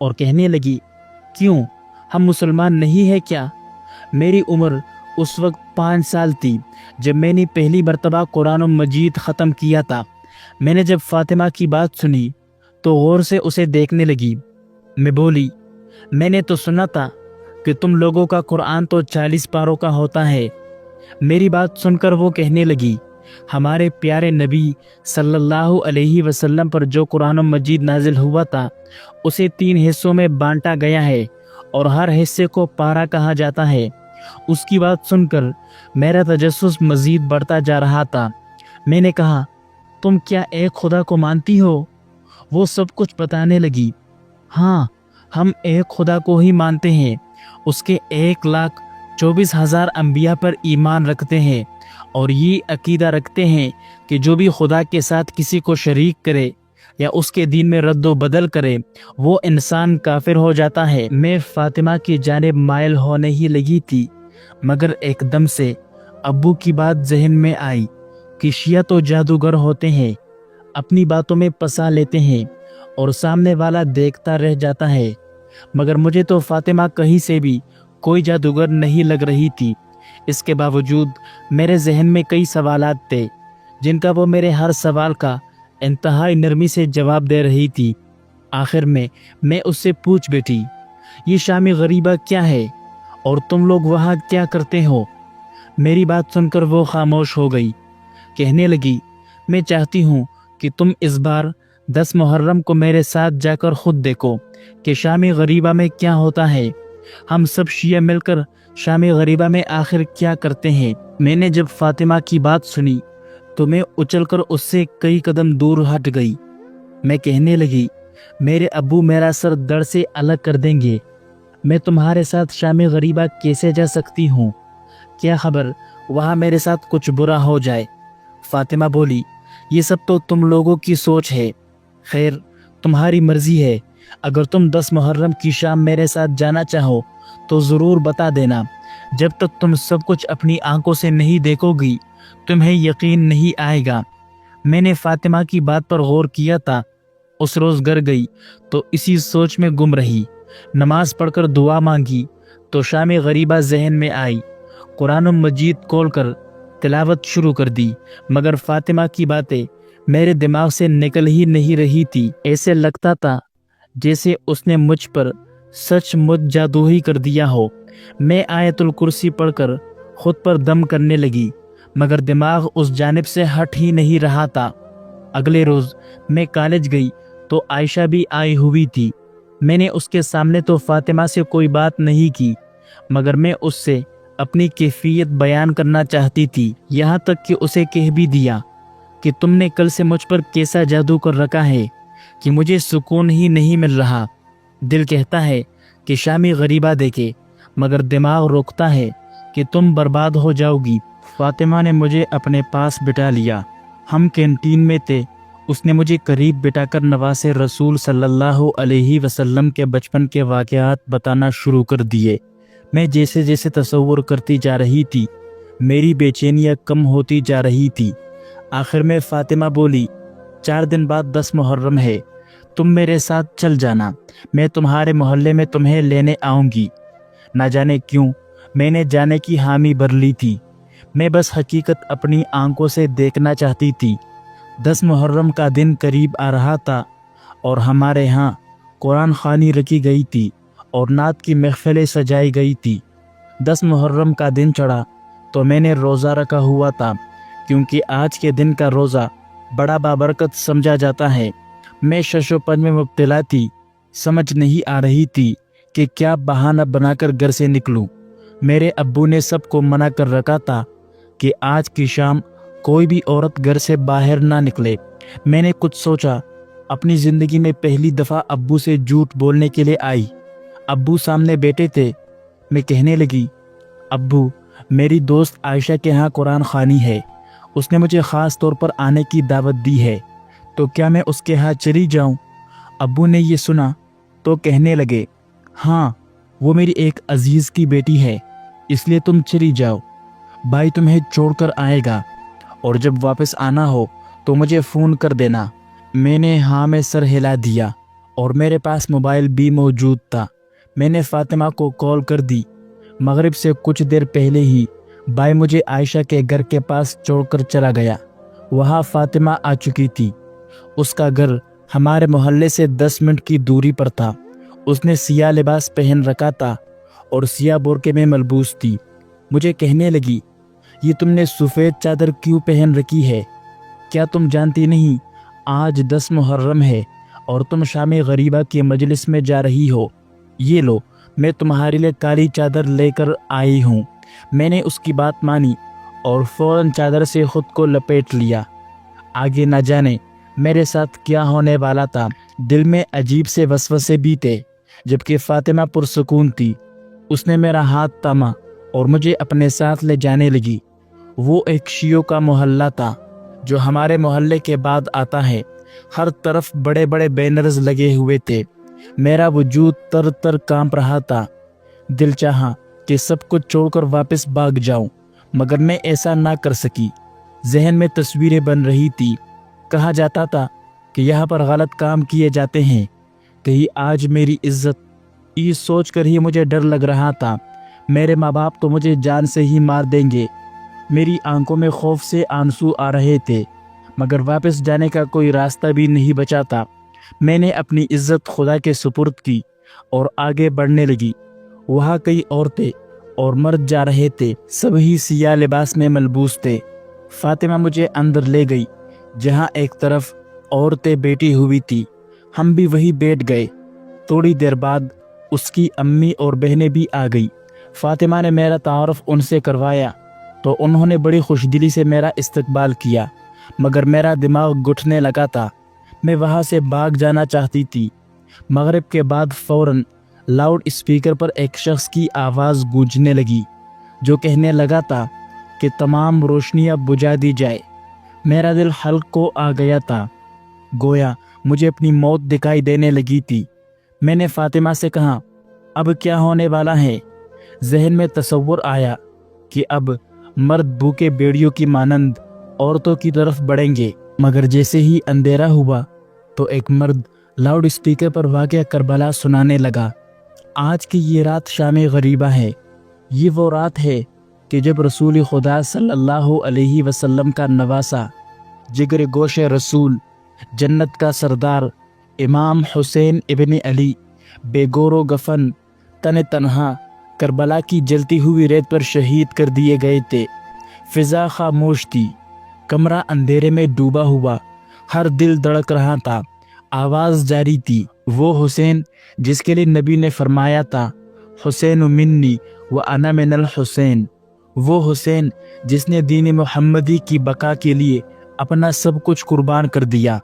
اور کہنے لگی، کیوں ہم مسلمان نہیں ہیں کیا؟ میری عمر اس وقت 5 سال تھی جب میں نے پہلی مرتبہ قرآن مجید ختم کیا تھا۔ میں نے جب فاطمہ کی بات سنی تو غور سے اسے دیکھنے لگی۔ میں بولی، میں نے تو سنا تھا کہ تم لوگوں کا قرآن تو 40 پاروں کا ہوتا ہے۔ میری بات سن کر وہ کہنے لگی، ہمارے پیارے نبی صلی اللہ علیہ وسلم پر جو قرآن مجید نازل ہوا تھا اسے 3 حصوں میں بانٹا گیا ہے اور ہر حصے کو پارہ کہا جاتا ہے۔ اس کی بات سن کر میرا تجسس مزید بڑھتا جا رہا تھا۔ میں نے کہا، تم کیا ایک خدا کو مانتی ہو؟ وہ سب کچھ بتانے لگی۔ ہاں، ہم ایک خدا کو ہی مانتے ہیں، اس کے 1,24,000 انبیاء پر ایمان رکھتے ہیں اور یہ عقیدہ رکھتے ہیں کہ جو بھی خدا کے ساتھ کسی کو شریک کرے یا اس کے دین میں رد و بدل کرے وہ انسان کافر ہو جاتا ہے۔ میں فاطمہ کی جانب مائل ہونے ہی لگی تھی مگر ایک دم سے ابو کی بات ذہن میں آئی کہ شیعہ تو جادوگر ہوتے ہیں، اپنی باتوں میں پھنسا لیتے ہیں اور سامنے والا دیکھتا رہ جاتا ہے، مگر مجھے تو فاطمہ کہیں سے بھی کوئی جادوگر نہیں لگ رہی تھی۔ اس کے باوجود میرے ذہن میں کئی سوالات تھے جن کا وہ میرے ہر سوال کا انتہائی نرمی سے جواب دے رہی تھی۔ آخر میں اس سے پوچھ بیٹھی، یہ شامی غریبہ کیا ہے اور تم لوگ وہاں کیا کرتے ہو؟ میری بات سن کر وہ خاموش ہو گئی۔ کہنے لگی، میں چاہتی ہوں کہ تم اس بار 10 محرم کو میرے ساتھ جا کر خود دیکھو کہ شامی غریبہ میں کیا ہوتا ہے۔ ہم سب شیعہ مل کر شامی غریبہ میں آخر کیا کرتے ہیں۔ میں نے جب فاطمہ کی بات سنی تو میں اچل کر اس سے کئی قدم دور ہٹ گئی۔ میں کہنے لگی، میرے ابو میرا سر دڑ سے الگ کر دیں گے، میں تمہارے ساتھ شامی غریبہ کیسے جا سکتی ہوں؟ کیا خبر وہاں میرے ساتھ کچھ برا ہو جائے؟ فاطمہ بولی، یہ سب تو تم لوگوں کی سوچ ہے، خیر تمہاری مرضی ہے، اگر تم 10 محرم کی شام میرے ساتھ جانا چاہو تو ضرور بتا دینا، جب تک تم سب کچھ اپنی آنکھوں سے نہیں دیکھو گی تمہیں یقین نہیں آئے گا۔ میں نے فاطمہ کی بات پر غور کیا تھا، اس روز گھر گئی تو اسی سوچ میں گم رہی۔ نماز پڑھ کر دعا مانگی تو شام غریبہ ذہن میں آئی، قرآن مجید کھول کر تلاوت شروع کر دی، مگر فاطمہ کی باتیں میرے دماغ سے نکل ہی نہیں رہی تھی۔ ایسے لگتا تھا جیسے اس نے مجھ پر سچ مچ جادو ہی کر دیا ہو۔ میں آیت الکرسی پڑھ کر خود پر دم کرنے لگی مگر دماغ اس جانب سے ہٹ ہی نہیں رہا تھا۔ اگلے روز میں کالج گئی تو عائشہ بھی آئی ہوئی تھی۔ میں نے اس کے سامنے تو فاطمہ سے کوئی بات نہیں کی مگر میں اس سے اپنی کیفیت بیان کرنا چاہتی تھی، یہاں تک کہ اسے کہہ بھی دیا کہ تم نے کل سے مجھ پر کیسا جادو کر رکھا ہے کہ مجھے سکون ہی نہیں مل رہا۔ دل کہتا ہے کہ شامی غریبہ دیکھے مگر دماغ روکتا ہے کہ تم برباد ہو جاؤ گی۔ فاطمہ نے مجھے اپنے پاس بٹھا لیا، ہم کینٹین میں تھے، اس نے مجھے قریب بٹھا کر نواز رسول صلی اللہ علیہ وسلم کے بچپن کے واقعات بتانا شروع کر دیے۔ میں جیسے جیسے تصور کرتی جا رہی تھی میری بے چینیاں کم ہوتی جا رہی تھی۔ آخر میں فاطمہ بولی، 4 دن بعد 10 محرم ہے، تم میرے ساتھ چل جانا، میں تمہارے محلے میں تمہیں لینے آؤں گی۔ نہ جانے کیوں میں نے جانے کی حامی بھر لی تھی، میں بس حقیقت اپنی آنکھوں سے دیکھنا چاہتی تھی۔ 10 محرم کا دن قریب آ رہا تھا اور ہمارے ہاں قرآن خوانی رکھی گئی تھی اور نعت کی محفلیں سجائی گئی تھی۔ 10 محرم کا دن چڑھا تو میں نے روزہ رکھا ہوا تھا کیونکہ آج کے دن کا روزہ بڑا بابرکت سمجھا جاتا ہے۔ میں شش و پنج میں مبتلا تھی، سمجھ نہیں آ رہی تھی کہ کیا بہانہ بنا کر گھر سے نکلوں۔ میرے ابو نے سب کو منع کر رکھا تھا کہ آج کی شام کوئی بھی عورت گھر سے باہر نہ نکلے۔ میں نے کچھ سوچا، اپنی زندگی میں پہلی دفعہ ابو سے جھوٹ بولنے کے لیے آئی۔ ابو سامنے بیٹھے تھے، میں کہنے لگی، ابو میری دوست عائشہ کے ہاں قرآن خوانی ہے، اس نے مجھے خاص طور پر آنے کی دعوت دی ہے، تو کیا میں اس کے ہاں چلی جاؤں؟ ابو نے یہ سنا تو کہنے لگے، ہاں وہ میری ایک عزیز کی بیٹی ہے، اس لیے تم چلی جاؤ، بھائی تمہیں چھوڑ کر آئے گا اور جب واپس آنا ہو تو مجھے فون کر دینا۔ میں نے ہاں میں سر ہلا دیا اور میرے پاس موبائل بھی موجود تھا۔ میں نے فاطمہ کو کال کر دی۔ مغرب سے کچھ دیر پہلے ہی بھائی مجھے عائشہ کے گھر کے پاس چھوڑ کر چلا گیا۔ وہاں فاطمہ آ چکی تھی۔ اس کا گھر ہمارے محلے سے 10 منٹ کی دوری پر تھا۔ اس نے سیاہ لباس پہن رکھا تھا اور سیاہ برقعے میں ملبوس تھی۔ مجھے کہنے لگی، یہ تم نے سفید چادر کیوں پہن رکھی ہے؟ کیا تم جانتی نہیں آج 10 محرم ہے اور تم شام غریبہ کے مجلس میں جا رہی ہو؟ یہ لو، میں تمہارے لیے کالی چادر لے کر آئی ہوں۔ میں نے اس کی بات مانی اور فوراً چادر سے خود کو لپیٹ لیا۔ آگے نہ جانے میرے ساتھ کیا ہونے والا تھا۔ دل میں عجیب سے وسوسے بھی تھے، جبکہ فاطمہ پرسکون تھی۔ اس نے میرا ہاتھ تھاما اور مجھے اپنے ساتھ لے جانے لگی۔ وہ ایک شیعوں کا محلہ تھا جو ہمارے محلے کے بعد آتا ہے۔ ہر طرف بڑے بڑے بینرز لگے ہوئے تھے۔ میرا وجود تر تر کانپ رہا تھا۔ دل چاہا کہ سب کچھ چھوڑ کر واپس بھاگ جاؤں، مگر میں ایسا نہ کر سکی۔ ذہن میں تصویریں بن رہی تھی۔ کہا جاتا تھا کہ یہاں پر غلط کام کیے جاتے ہیں، کہیں آج میری عزت۔ یہ سوچ کر ہی مجھے ڈر لگ رہا تھا، میرے ماں باپ تو مجھے جان سے ہی مار دیں گے۔ میری آنکھوں میں خوف سے آنسو آ رہے تھے، مگر واپس جانے کا کوئی راستہ بھی نہیں بچا تھا۔ میں نے اپنی عزت خدا کے سپرد کی اور آگے بڑھنے لگی۔ وہاں کئی عورتیں اور مرد جا رہے تھے، سبھی سیاہ لباس میں ملبوس تھے۔ فاطمہ مجھے اندر لے گئی جہاں ایک طرف عورتیں بیٹھی ہوئی تھی۔ ہم بھی وہیں بیٹھ گئے۔ تھوڑی دیر بعد اس کی امی اور بہنیں بھی آ گئی۔ فاطمہ نے میرا تعارف ان سے کروایا تو انہوں نے بڑی خوش دلی سے میرا استقبال کیا، مگر میرا دماغ گھٹنے لگا تھا۔ میں وہاں سے بھاگ جانا چاہتی تھی۔ مغرب کے بعد فوراً لاؤڈ اسپیکر پر ایک شخص کی آواز گونجنے لگی جو کہنے لگا تھا کہ تمام روشنیاں بجھا دی جائے۔ میرا دل حلق کو آ گیا تھا، گویا مجھے اپنی موت دکھائی دینے لگی تھی۔ میں نے فاطمہ سے کہا، اب کیا ہونے والا ہے؟ ذہن میں تصور آیا کہ اب مرد بھوکے بیڑیوں کی مانند عورتوں کی طرف بڑھیں گے، مگر جیسے ہی اندھیرا ہوا تو ایک مرد لاؤڈ اسپیکر پر واقعہ کربلا سنانے لگا۔ آج کی یہ رات شام غریبہ ہے۔ یہ وہ رات ہے کہ جب رسول خدا صلی اللہ علیہ وسلم کا نواسا، جگر گوش رسول، جنت کا سردار امام حسین ابن علی بے گور و گفن تن تنہا کربلا کی جلتی ہوئی ریت پر شہید کر دیے گئے تھے۔ فضا خاموش تھی، کمرہ اندھیرے میں ڈوبا ہوا، ہر دل دھڑک رہا تھا۔ آواز جاری تھی، وہ حسین جس کے لیے نبی نے فرمایا تھا، حسین منی و انا من الحسین، وہ حسین جس نے دین محمدی کی بقا کے لیے اپنا سب کچھ قربان کر دیا۔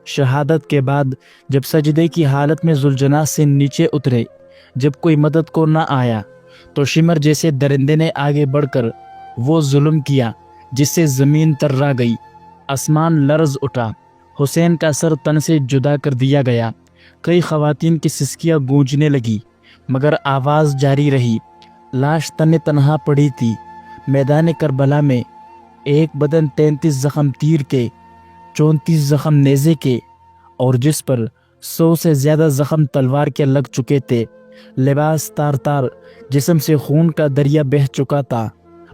شہادت کے بعد جب سجدے کی حالت میں ذوالجناح سے نیچے اترے، جب کوئی مدد کو نہ آیا تو شمر جیسے درندے نے آگے بڑھ کر وہ ظلم کیا جس سے زمین ترا گئی، آسمان لرز اٹھا، حسین کا سر تن سے جدا کر دیا گیا۔ کئی خواتین کی سسکیاں گونجنے لگی، مگر آواز جاری رہی۔ لاش تن تنہا پڑی تھی۔ میدان کربلا میں ایک بدن 33 زخم تیر کے، 34 زخم نیزے کے اور جس پر 100 سے زیادہ زخم تلوار کے لگ چکے تھے۔ لباس تار تار، جسم سے خون کا دریا بہہ چکا تھا،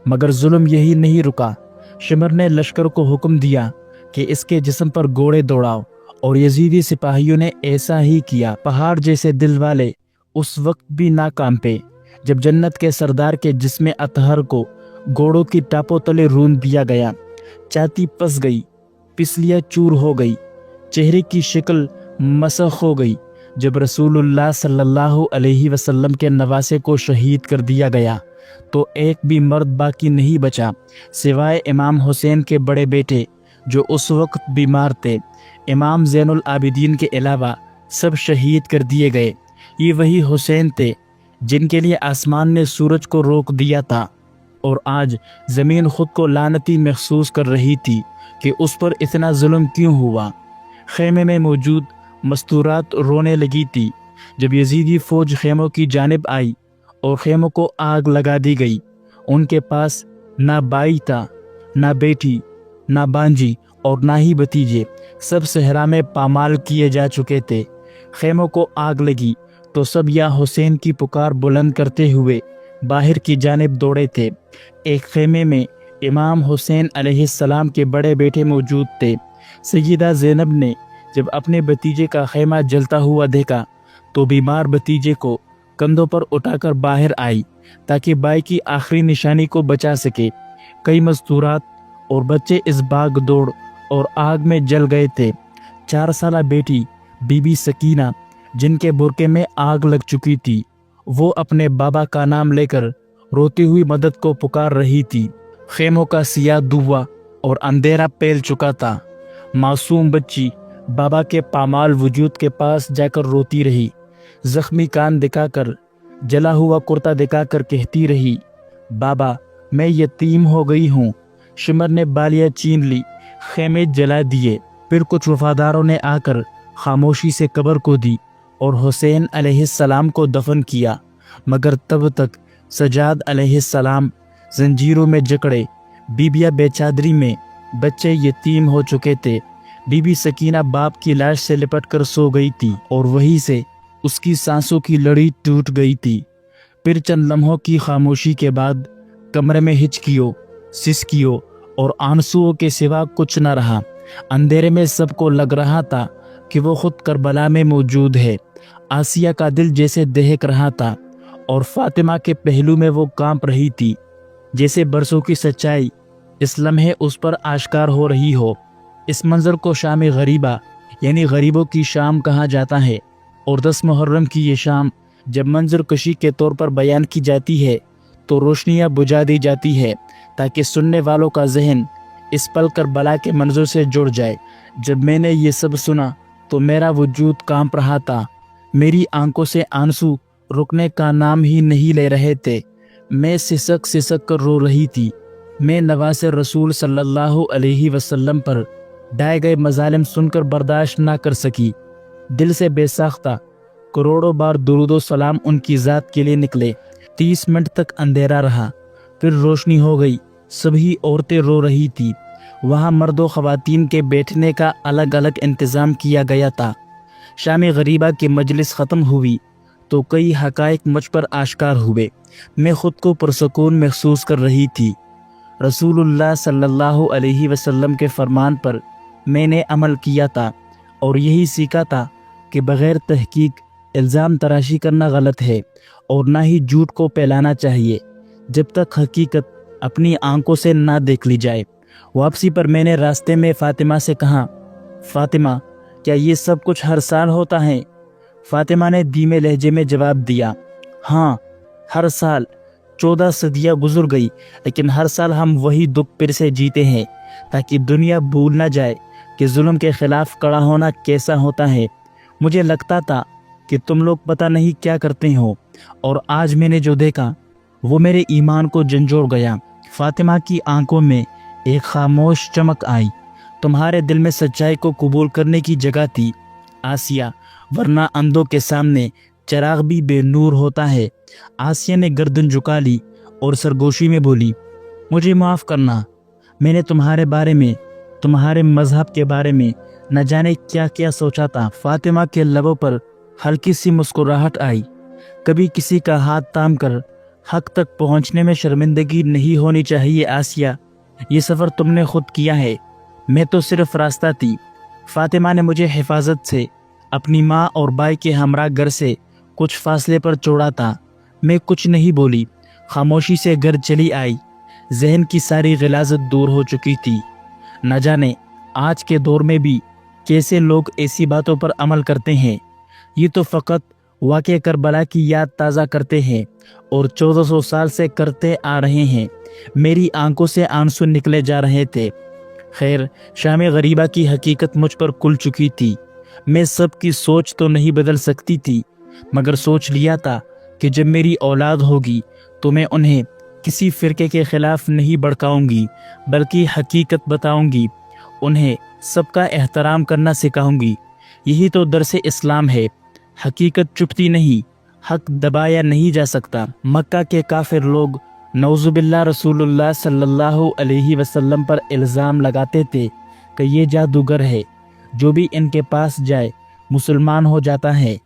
مگر ظلم یہی نہیں رکا۔ شمر نے لشکر کو حکم دیا کہ اس کے جسم پر گھوڑے دوڑاؤ، اور یزیدی سپاہیوں نے ایسا ہی کیا۔ پہاڑ جیسے دل والے اس وقت بھی نہ کانپے جب جنت کے سردار کے جسم اطہر کو گھوڑوں کی ٹاپوں تلے رون دیا گیا۔ چھاتی پس گئی، پسلیاں چور ہو گئی، چہرے کی شکل مسخ ہو گئی جب رسول اللہ صلی اللہ علیہ وسلم کے نواسے کو شہید کر دیا گیا تو ایک بھی مرد باقی نہیں بچا سوائے امام حسین کے بڑے بیٹے جو اس وقت بیمار تھے۔ امام زین العابدین کے علاوہ سب شہید کر دیے گئے۔ یہ وہی حسین تھے جن کے لیے آسمان نے سورج کو روک دیا تھا، اور آج زمین خود کو لعنتی محسوس کر رہی تھی کہ اس پر اتنا ظلم کیوں ہوا۔ خیمے میں موجود مستورات رونے لگی تھی جب یزیدی فوج خیموں کی جانب آئی اور خیموں کو آگ لگا دی گئی۔ ان کے پاس نہ بھائی تھا، نہ بیٹی، نہ بانجی اور نہ ہی بھتیجے، سب صحرا میں پامال کیے جا چکے تھے۔ خیموں کو آگ لگی تو سب یا حسین کی پکار بلند کرتے ہوئے باہر کی جانب دوڑے تھے۔ ایک خیمے میں امام حسین علیہ السلام کے بڑے بیٹے موجود تھے۔ سیدہ زینب نے جب اپنے بھتیجے کا خیمہ جلتا ہوا دیکھا تو بیمار بھتیجے کو کندھوں پر اٹھا کر باہر آئی تاکہ بھائی کی آخری نشانی کو بچا سکے۔ کئی مستورات اور بچے اس باغ دوڑ اور آگ میں جل گئے تھے۔ 4 سالہ بیٹی بی بی سکینہ جن کے برقعے میں آگ لگ چکی تھی، وہ اپنے بابا کا نام لے کر روتی ہوئی مدد کو پکار رہی تھی۔ خیموں کا سیاہ دھواں اور اندھیرا پھیل چکا تھا۔ معصوم بچی بابا کے پامال وجود کے پاس جا کر روتی رہی، زخمی کان دکھا کر، جلا ہوا کرتا دکھا کر کہتی رہی، بابا میں یتیم ہو گئی ہوں۔ شمر نے بالیاں چین لی، خیمے جلا دیے۔ پھر کچھ وفاداروں نے آ کر خاموشی سے قبر کو دی اور حسین علیہ السلام کو دفن کیا، مگر تب تک سجاد علیہ السلام زنجیروں میں جکڑے، بیبیاں بے چادری میں، بچے یتیم ہو چکے تھے۔ بی بی سکینہ باپ کی لاش سے لپٹ کر سو گئی تھی اور وہیں سے اس کی سانسوں کی لڑی ٹوٹ گئی تھی۔ پھر چند لمحوں کی خاموشی کے بعد کمرے میں ہچکیوں، سسکیوں اور آنسوؤں کے سوا کچھ نہ رہا۔ اندھیرے میں سب کو لگ رہا تھا کہ وہ خود کربلا میں موجود ہے۔ آسیہ کا دل جیسے دہک رہا تھا اور فاطمہ کے پہلو میں وہ کانپ رہی تھی، جیسے برسوں کی سچائی اس لمحے اس پر آشکار ہو رہی ہو۔ اس منظر کو شام غریبہ یعنی غریبوں کی شام کہا جاتا ہے، اور 10 محرم کی یہ شام جب منظر کشی کے طور پر بیان کی جاتی ہے تو روشنیاں بجھا دی جاتی ہے تاکہ سننے والوں کا ذہن اس پل کربلا کے منظر سے جڑ جائے۔ جب میں نے یہ سب سنا تو میرا وجود کانپ رہا تھا، میری آنکھوں سے آنسو رکنے کا نام ہی نہیں لے رہے تھے۔ میں سسک سسک کر رو رہی تھی۔ میں نواز رسول صلی اللہ علیہ وسلم پر ڈھائے گئے مظالم سن کر برداشت نہ کر سکی۔ دل سے بے ساختہ کروڑوں بار درود و سلام ان کی ذات کے لیے نکلے۔ 30 منٹ تک اندھیرا رہا، پھر روشنی ہو گئی۔ سبھی عورتیں رو رہی تھی۔ وہاں مرد و خواتین کے بیٹھنے کا الگ الگ انتظام کیا گیا تھا۔ شام غریبہ کی مجلس ختم ہوئی تو کئی حقائق مجھ پر آشکار ہوئے۔ میں خود کو پرسکون محسوس کر رہی تھی۔ رسول اللہ صلی اللہ علیہ وسلم کے فرمان پر میں نے عمل کیا تھا اور یہی سیکھا تھا کہ بغیر تحقیق الزام تراشی کرنا غلط ہے اور نہ ہی جھوٹ کو پھیلانا چاہیے جب تک حقیقت اپنی آنکھوں سے نہ دیکھ لی جائے۔ واپسی پر میں نے راستے میں فاطمہ سے کہا، فاطمہ کیا یہ سب کچھ ہر سال ہوتا ہے؟ فاطمہ نے دھیمے لہجے میں جواب دیا، ہاں ہر سال 14 صدیاں گزر گئی، لیکن ہر سال ہم وہی دکھ پھر سے جیتے ہیں تاکہ دنیا بھول نہ جائے کہ ظلم کے خلاف کڑا ہونا کیسا ہوتا ہے۔ مجھے لگتا تھا کہ تم لوگ پتہ نہیں کیا کرتے ہو، اور آج میں نے جو دیکھا وہ میرے ایمان کو جھنجھوڑ گیا۔ فاطمہ کی آنکھوں میں ایک خاموش چمک آئی۔ تمہارے دل میں سچائی کو قبول کرنے کی جگہ تھی آسیہ، ورنہ اندھوں کے سامنے چراغ بھی بے نور ہوتا ہے۔ آسیہ نے گردن جھکا لی اور سرگوشی میں بولی، مجھے معاف کرنا، میں نے تمہارے بارے میں، تمہارے مذہب کے بارے میں نہ جانے کیا کیا سوچا تھا۔ فاطمہ کے لبوں پر ہلکی سی مسکراہٹ آئی۔ کبھی کسی کا ہاتھ تھام کر حق تک پہنچنے میں شرمندگی نہیں ہونی چاہیے آسیہ، یہ سفر تم نے خود کیا ہے، میں تو صرف راستہ تھی۔ فاطمہ نے مجھے حفاظت سے اپنی ماں اور بھائی کے ہمراہ گھر سے کچھ فاصلے پر چھوڑا تھا۔ میں کچھ نہیں بولی، خاموشی سے گھر چلی آئی۔ ذہن کی ساری غلاظت دور ہو چکی تھی۔ نہ جانے آج کے دور میں بھی کیسے لوگ ایسی باتوں پر عمل کرتے ہیں۔ یہ تو فقط واقعہ کربلا کی یاد تازہ کرتے ہیں اور 1400 سال سے کرتے آ رہے ہیں۔ میری آنکھوں سے آنسو نکلے جا رہے تھے۔ خیر، شام غریبہ کی حقیقت مجھ پر کھل چکی تھی۔ میں سب کی سوچ تو نہیں بدل سکتی تھی، مگر سوچ لیا تھا کہ جب میری اولاد ہوگی تو میں انہیں کسی فرقے کے خلاف نہیں بھڑکاؤں گی، بلکہ حقیقت بتاؤں گی، انہیں سب کا احترام کرنا سکھاؤں گی۔ یہی تو درس اسلام ہے۔ حقیقت چھپتی نہیں، حق دبایا نہیں جا سکتا۔ مکہ کے کافر لوگ نعوذ باللہ رسول اللہ صلی اللہ علیہ وسلم پر الزام لگاتے تھے کہ یہ جادوگر ہے، جو بھی ان کے پاس جائے مسلمان ہو جاتا ہے۔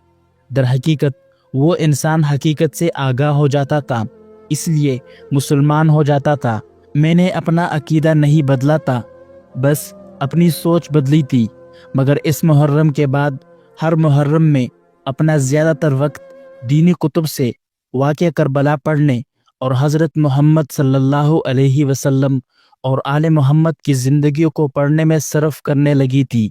در حقیقت وہ انسان حقیقت سے آگاہ ہو جاتا تھا، اس لیے مسلمان ہو جاتا تھا۔ میں نے اپنا عقیدہ نہیں بدلا تھا، بس اپنی سوچ بدلی تھی۔ مگر اس محرم کے بعد ہر محرم میں اپنا زیادہ تر وقت دینی کتب سے واقعہ کربلا پڑھنے اور حضرت محمد صلی اللہ علیہ وسلم اور آل محمد کی زندگیوں کو پڑھنے میں صرف کرنے لگی تھی۔